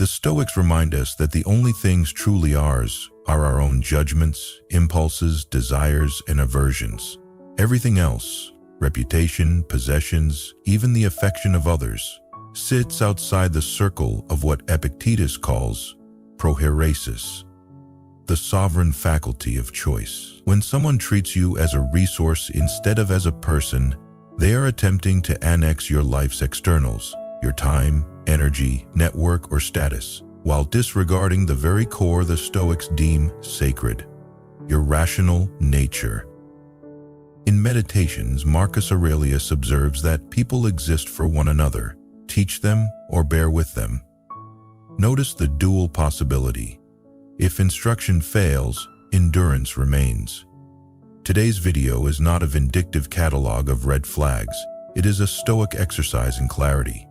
The Stoics remind us that the only things truly ours are our own judgments, impulses, desires, and aversions. Everything else, reputation, possessions, even the affection of others, sits outside the circle of what Epictetus calls prohairesis, the sovereign faculty of choice. When someone treats you as a resource instead of as a person, they are attempting to annex your life's externals, your time, energy, network, or status, while disregarding the very core the Stoics deem sacred, your rational nature. In Meditations, Marcus Aurelius observes that people exist for one another, teach them, or bear with them. Notice the dual possibility. If instruction fails, endurance remains. Today's video is not a vindictive catalog of red flags. It is a Stoic exercise in clarity.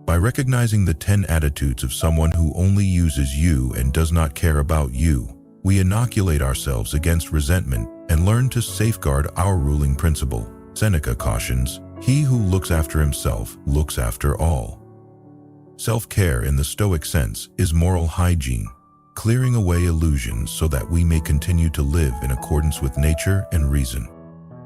By recognizing the 10 attitudes of someone who only uses you and does not care about you, we inoculate ourselves against resentment and learn to safeguard our ruling principle. Seneca cautions, "He who looks after himself looks after all." Self-care in the Stoic sense is moral hygiene, clearing away illusions so that we may continue to live in accordance with nature and reason.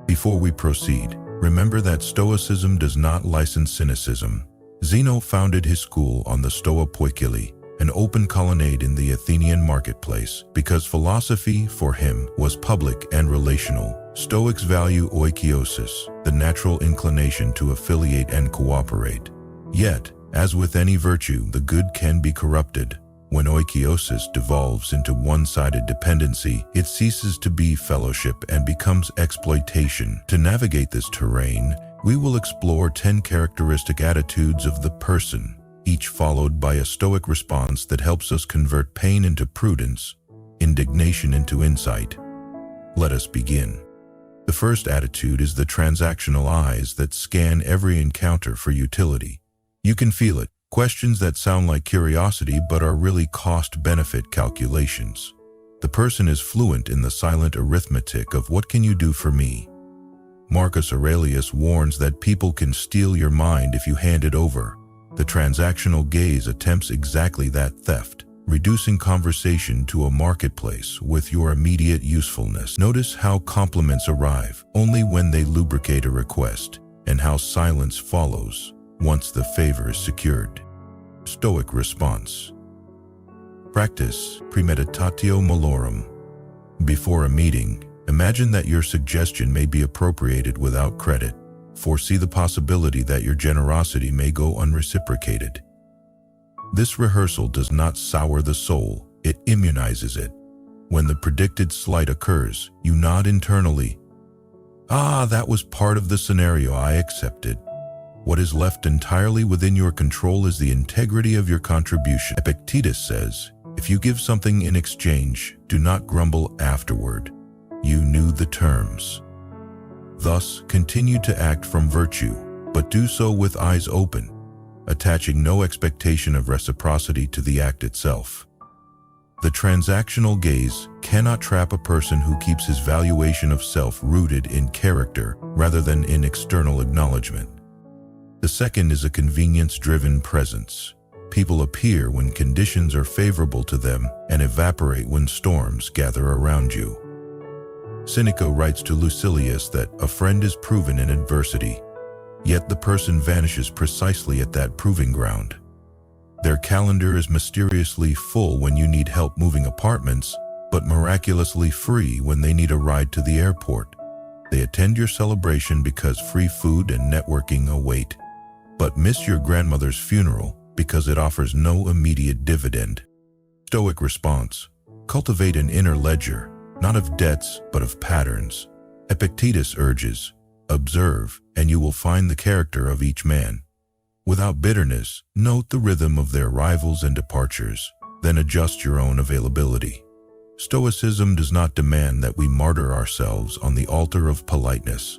Before we proceed, remember that Stoicism does not license cynicism. Zeno founded his school on the Stoa Poikile, an open colonnade in the Athenian marketplace, because philosophy, for him, was public and relational. Stoics value oikeiosis, the natural inclination to affiliate and cooperate. Yet, as with any virtue, the good can be corrupted. When oikeiosis devolves into one-sided dependency, it ceases to be fellowship and becomes exploitation. To navigate this terrain, we will explore 10 characteristic attitudes of the person, each followed by a Stoic response that helps us convert pain into prudence, indignation into insight. Let us begin. The first attitude is the transactional eyes that scan every encounter for utility. You can feel it. Questions that sound like curiosity but are really cost-benefit calculations. The person is fluent in the silent arithmetic of "what can you do for me?" Marcus Aurelius warns that people can steal your mind if you hand it over. The transactional gaze attempts exactly that theft, reducing conversation to a marketplace with your immediate usefulness. Notice how compliments arrive only when they lubricate a request, and how silence follows once the favor is secured. Stoic response. Practice premeditatio malorum. Before a meeting, imagine that your suggestion may be appropriated without credit. Foresee the possibility that your generosity may go unreciprocated. This rehearsal does not sour the soul, it immunizes it. When the predicted slight occurs, you nod internally. "Ah, that was part of the scenario, I accepted." What is left entirely within your control is the integrity of your contribution. Epictetus says, "If you give something in exchange, do not grumble afterward. You knew the terms." Thus, continue to act from virtue, but do so with eyes open, attaching no expectation of reciprocity to the act itself. The transactional gaze cannot trap a person who keeps his valuation of self rooted in character rather than in external acknowledgement. The second is a convenience-driven presence. People appear when conditions are favorable to them and evaporate when storms gather around you. Seneca writes to Lucilius that a friend is proven in adversity, yet the person vanishes precisely at that proving ground. Their calendar is mysteriously full when you need help moving apartments, but miraculously free when they need a ride to the airport. They attend your celebration because free food and networking await, but miss your grandmother's funeral because it offers no immediate dividend. Stoic response. Cultivate an inner ledger, not of debts, but of patterns. Epictetus urges, observe, and you will find the character of each man. Without bitterness, note the rhythm of their arrivals and departures, then adjust your own availability. Stoicism does not demand that we martyr ourselves on the altar of politeness.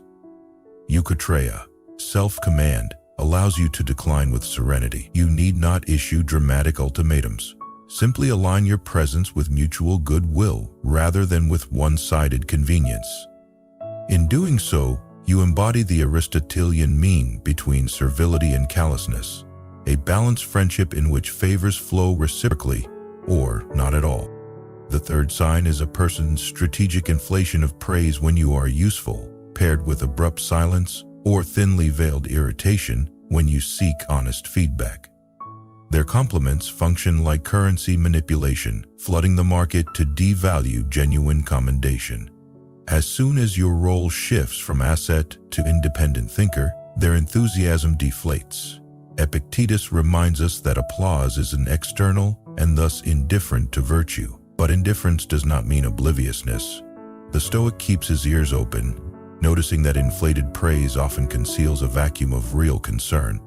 Eukatreia, self-command, allows you to decline with serenity. You need not issue dramatic ultimatums. Simply align your presence with mutual goodwill rather than with one-sided convenience. In doing so, you embody the Aristotelian mean between servility and callousness. a balanced friendship in which favors flow reciprocally or not at all. The third sign is a person's strategic inflation of praise when you are useful, paired with abrupt silence or thinly veiled irritation when you seek honest feedback. Their compliments function like currency manipulation, flooding the market to devalue genuine commendation. As soon as your role shifts from asset to independent thinker, their enthusiasm deflates. Epictetus reminds us that applause is an external and thus indifferent to virtue. But indifference does not mean obliviousness. The Stoic keeps his ears open, noticing that inflated praise often conceals a vacuum of real concern.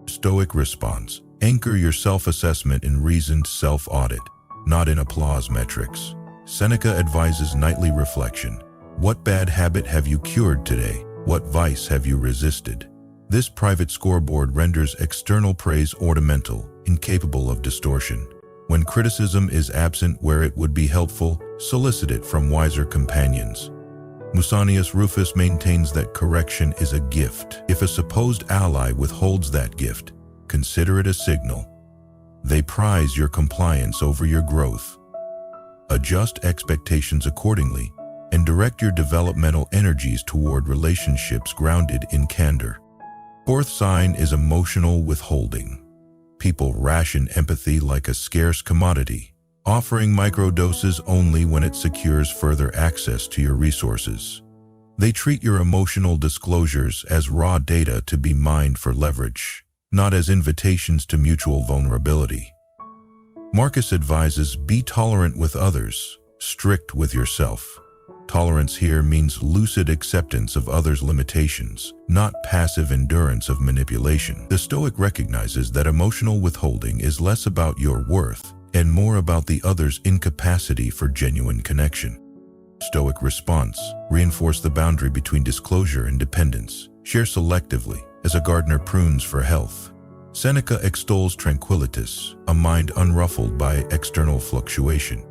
Stoic response: anchor your self-assessment in reasoned self-audit, not in applause metrics. Seneca advises nightly reflection. What bad habit have you cured today? What vice have you resisted? This private scoreboard renders external praise ornamental, incapable of distortion. When criticism is absent where it would be helpful, solicit it from wiser companions. Musonius Rufus maintains that correction is a gift. If a supposed ally withholds that gift, consider it a signal. They prize your compliance over your growth. Adjust expectations accordingly, and direct your developmental energies toward relationships grounded in candor. Fourth sign is emotional withholding. People ration empathy like a scarce commodity, offering microdoses only when it secures further access to your resources. They treat your emotional disclosures as raw data to be mined for leverage, not as invitations to mutual vulnerability. Marcus advises, be tolerant with others, strict with yourself. Tolerance here means lucid acceptance of others' limitations, not passive endurance of manipulation. The Stoic recognizes that emotional withholding is less about your worth and more about the other's incapacity for genuine connection. Stoic response: reinforce the boundary between disclosure and dependence. Share selectively, as a gardener prunes for health. Seneca extols tranquillitas, a mind unruffled by external fluctuation.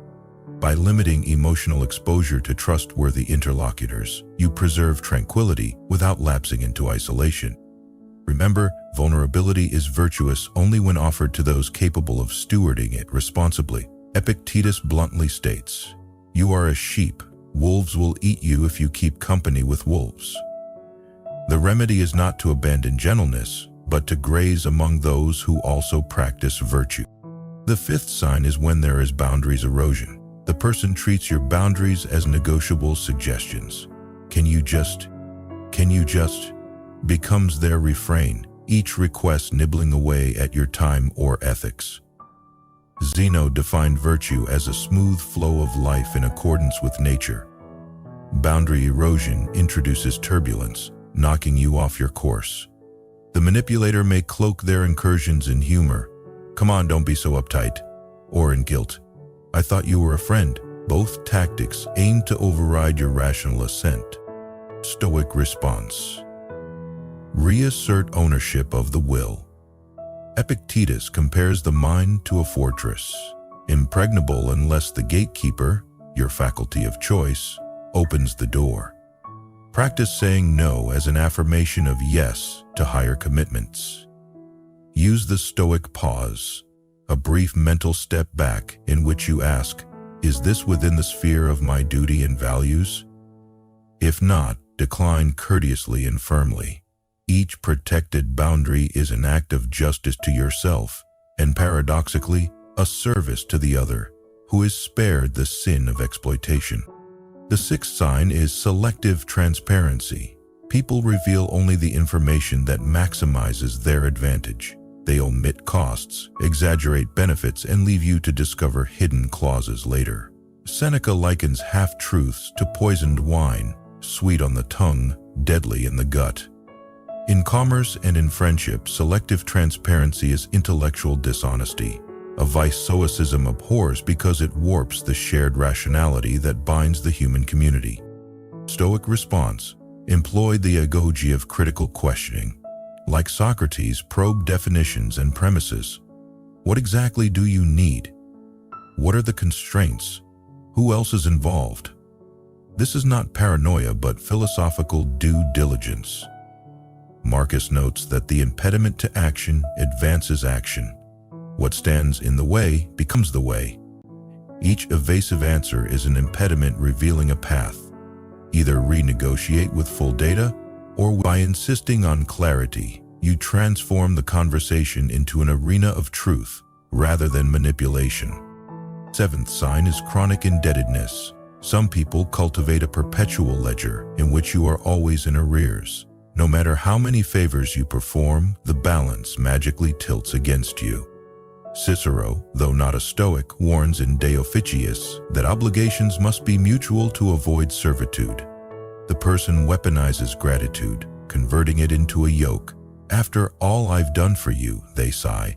By limiting emotional exposure to trustworthy interlocutors, you preserve tranquility without lapsing into isolation. Remember, vulnerability is virtuous only when offered to those capable of stewarding it responsibly. Epictetus bluntly states, "You are a sheep. Wolves will eat you if you keep company with wolves." The remedy is not to abandon gentleness, but to graze among those who also practice virtue. The fifth sign is when there is boundaries erosion. The person treats your boundaries as negotiable suggestions. Can you just becomes their refrain, each request nibbling away at your time or ethics. Zeno defined virtue as a smooth flow of life in accordance with nature. Boundary erosion introduces turbulence, knocking you off your course. The manipulator may cloak their incursions in humor. "Come on, don't be so uptight," or in guilt. "I thought you were a friend." Both tactics aim to override your rational assent. Stoic response: reassert ownership of the will. Epictetus compares the mind to a fortress, impregnable unless the gatekeeper, your faculty of choice, opens the door. Practice saying no as an affirmation of yes to higher commitments. Use the Stoic pause, a brief mental step back in which you ask, is this within the sphere of my duty and values? If not, decline courteously and firmly. Each protected boundary is an act of justice to yourself, and paradoxically, a service to the other, who is spared the sin of exploitation. The sixth sign is selective transparency. People reveal only the information that maximizes their advantage. They omit costs, exaggerate benefits, and leave you to discover hidden clauses later. Seneca likens half-truths to poisoned wine, sweet on the tongue, deadly in the gut. In commerce and in friendship, selective transparency is intellectual dishonesty, a vice Stoicism abhors because it warps the shared rationality that binds the human community. Stoic response: employ the agoge of critical questioning. Like Socrates, probe definitions and premises. What exactly do you need? What are the constraints? Who else is involved? This is not paranoia, but philosophical due diligence. Marcus notes that the impediment to action advances action. What stands in the way becomes the way. Each evasive answer is an impediment revealing a path. Either renegotiate with full data, or by insisting on clarity, you transform the conversation into an arena of truth rather than manipulation. Seventh sign is chronic indebtedness. Some people cultivate a perpetual ledger in which you are always in arrears. No matter how many favors you perform, the balance magically tilts against you. Cicero, though not a Stoic, warns in De Officiis that obligations must be mutual to avoid servitude. The person weaponizes gratitude, converting it into a yoke. After all I've done for you, they sigh,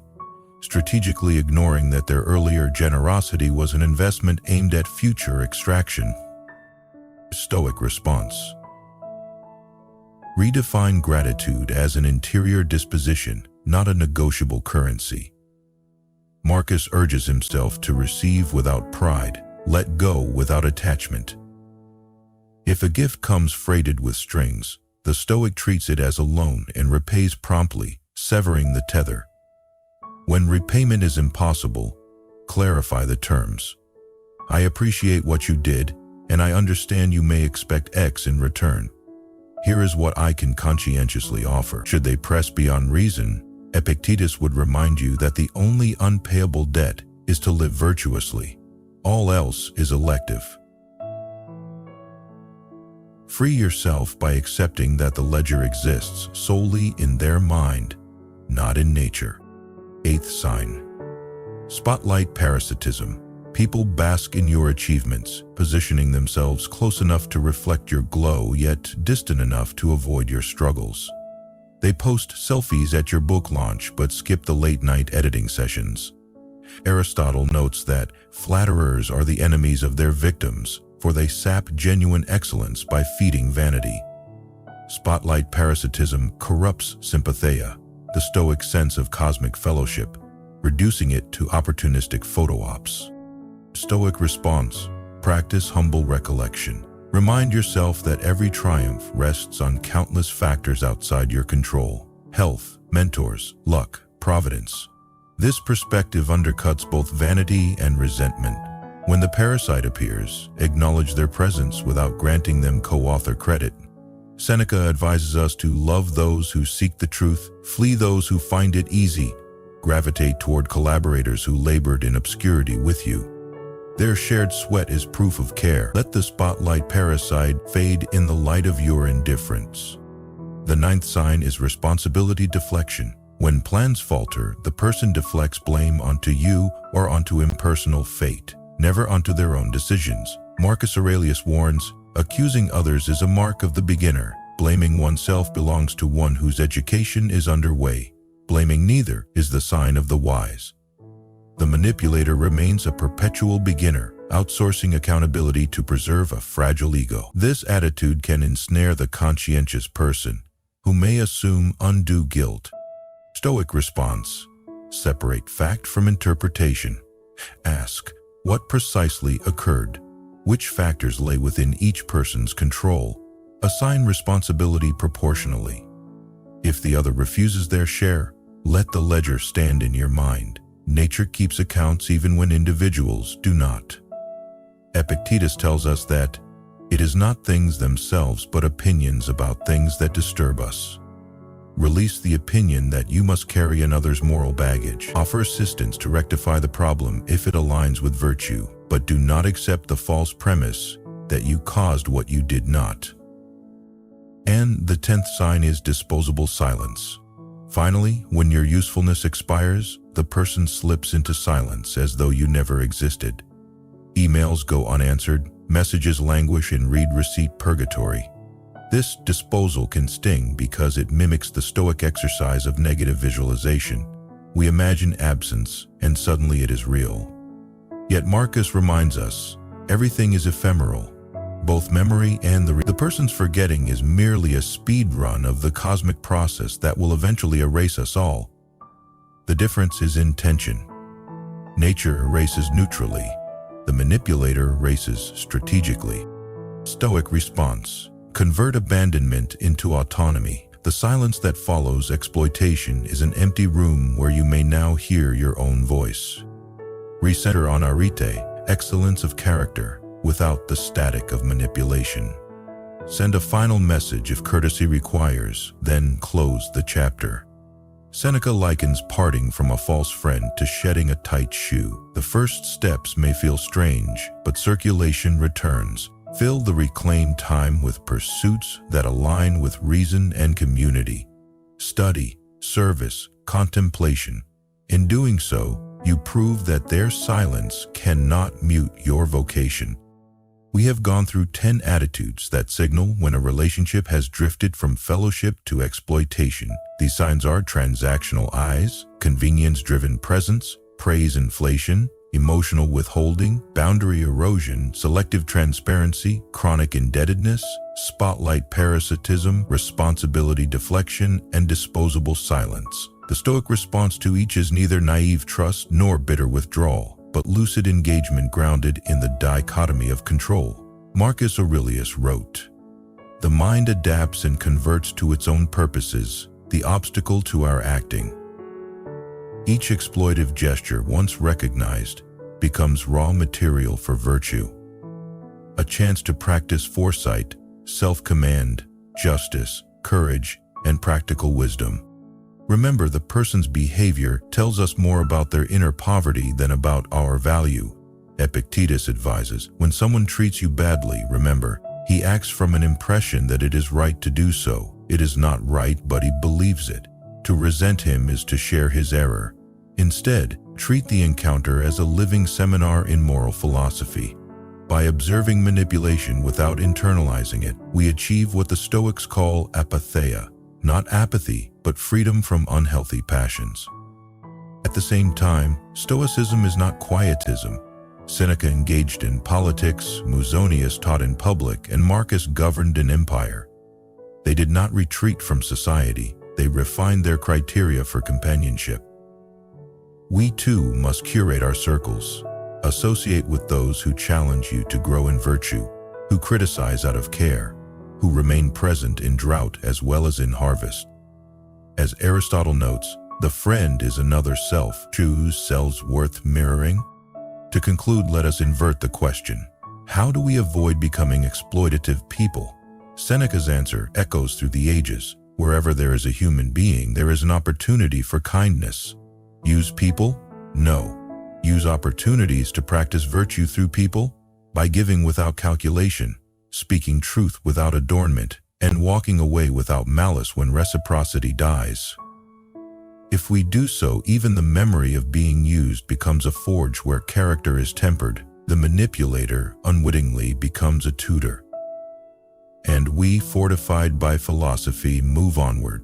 strategically ignoring that their earlier generosity was an investment aimed at future extraction. Stoic response. Redefine gratitude as an interior disposition, not a negotiable currency. Marcus urges himself to receive without pride, let go without attachment. If a gift comes freighted with strings, the Stoic treats it as a loan and repays promptly, severing the tether. When repayment is impossible, clarify the terms. I appreciate what you did, and I understand you may expect X in return. Here is what I can conscientiously offer. Should they press beyond reason, Epictetus would remind you that the only unpayable debt is to live virtuously. All else is elective. Free yourself by accepting that the ledger exists solely in their mind, not in nature. Eighth sign. Spotlight parasitism. People bask in your achievements, positioning themselves close enough to reflect your glow, yet distant enough to avoid your struggles. They post selfies at your book launch, but skip the late-night editing sessions. Aristotle notes that flatterers are the enemies of their victims, for they sap genuine excellence by feeding vanity. Spotlight parasitism corrupts sympatheia, the Stoic sense of cosmic fellowship, reducing it to opportunistic photo ops. Stoic response. Practice humble recollection. Remind yourself that every triumph rests on countless factors outside your control: health, mentors, luck, providence. This perspective undercuts both vanity and resentment. When the parasite appears, acknowledge their presence without granting them co-author credit. Seneca advises us to love those who seek the truth, flee those who find it easy, gravitate toward collaborators who labored in obscurity with you. Their shared sweat is proof of care. Let the spotlight parasite fade in the light of your indifference. The ninth sign is responsibility deflection. When plans falter, the person deflects blame onto you or onto impersonal fate, never onto their own decisions. Marcus Aurelius warns, accusing others is a mark of the beginner. Blaming oneself belongs to one whose education is underway. Blaming neither is the sign of the wise. The manipulator remains a perpetual beginner, outsourcing accountability to preserve a fragile ego. This attitude can ensnare the conscientious person, who may assume undue guilt. Stoic response. Separate fact from interpretation. Ask, what precisely occurred? Which factors lay within each person's control? Assign responsibility proportionally. If the other refuses their share, let the ledger stand in your mind. Nature keeps accounts even when individuals do not. Epictetus tells us that it is not things themselves but opinions about things that disturb us. Release the opinion that you must carry another's moral baggage. Offer assistance to rectify the problem if it aligns with virtue, but do not accept the false premise that you caused what you did not. And the 10th sign is disposable silence. Finally, when your usefulness expires, the person slips into silence as though you never existed. Emails go unanswered, messages languish in read receipt purgatory. This disposal can sting because it mimics the Stoic exercise of negative visualization. We imagine absence, and suddenly it is real. Yet Marcus reminds us, everything is ephemeral. Both memory and the person's forgetting is merely a speed run of the cosmic process that will eventually erase us all. The difference is intention. Nature erases neutrally. The manipulator erases strategically. Stoic response. Convert abandonment into autonomy. The silence that follows exploitation is an empty room where you may now hear your own voice. Recenter on arete, excellence of character, without the static of manipulation. Send a final message if courtesy requires, then close the chapter. Seneca likens parting from a false friend to shedding a tight shoe. The first steps may feel strange, but circulation returns. Fill the reclaimed time with pursuits that align with reason and community. Study, service, contemplation. In doing so, you prove that their silence cannot mute your vocation. We have gone through 10 attitudes that signal when a relationship has drifted from fellowship to exploitation. These signs are transactional eyes, convenience-driven presence, praise inflation, emotional withholding, boundary erosion, selective transparency, chronic indebtedness, spotlight parasitism, responsibility deflection, and disposable silence. The Stoic response to each is neither naive trust nor bitter withdrawal, but lucid engagement grounded in the dichotomy of control. Marcus Aurelius wrote, "The mind adapts and converts to its own purposes, the obstacle to our acting." Each exploitive gesture, once recognized, becomes raw material for virtue. A chance to practice foresight, self-command, justice, courage, and practical wisdom. Remember, the person's behavior tells us more about their inner poverty than about our value. Epictetus advises, when someone treats you badly, remember, he acts from an impression that it is right to do so. It is not right, but he believes it. To resent him is to share his error. Instead, treat the encounter as a living seminar in moral philosophy. By observing manipulation without internalizing it, we achieve what the Stoics call apatheia, not apathy, but freedom from unhealthy passions. At the same time, Stoicism is not quietism. Seneca engaged in politics, Musonius taught in public, and Marcus governed an empire. They did not retreat from society, they refined their criteria for companionship. We too must curate our circles, associate with those who challenge you to grow in virtue, who criticize out of care, who remain present in drought as well as in harvest. As Aristotle notes, the friend is another self. Choose selves worth mirroring. To conclude, let us invert the question. How do we avoid becoming exploitative people? Seneca's answer echoes through the ages. Wherever there is a human being, there is an opportunity for kindness. Use people? No. Use opportunities to practice virtue through people by giving without calculation, speaking truth without adornment, and walking away without malice when reciprocity dies. If we do so, even the memory of being used becomes a forge where character is tempered. The manipulator unwittingly becomes a tutor. And we, fortified by philosophy, move onward,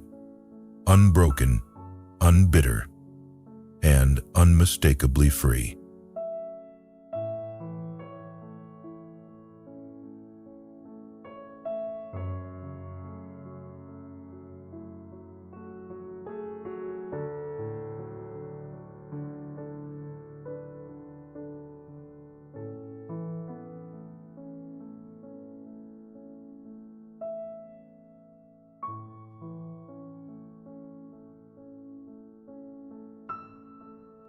unbroken, unbitter, and unmistakably free.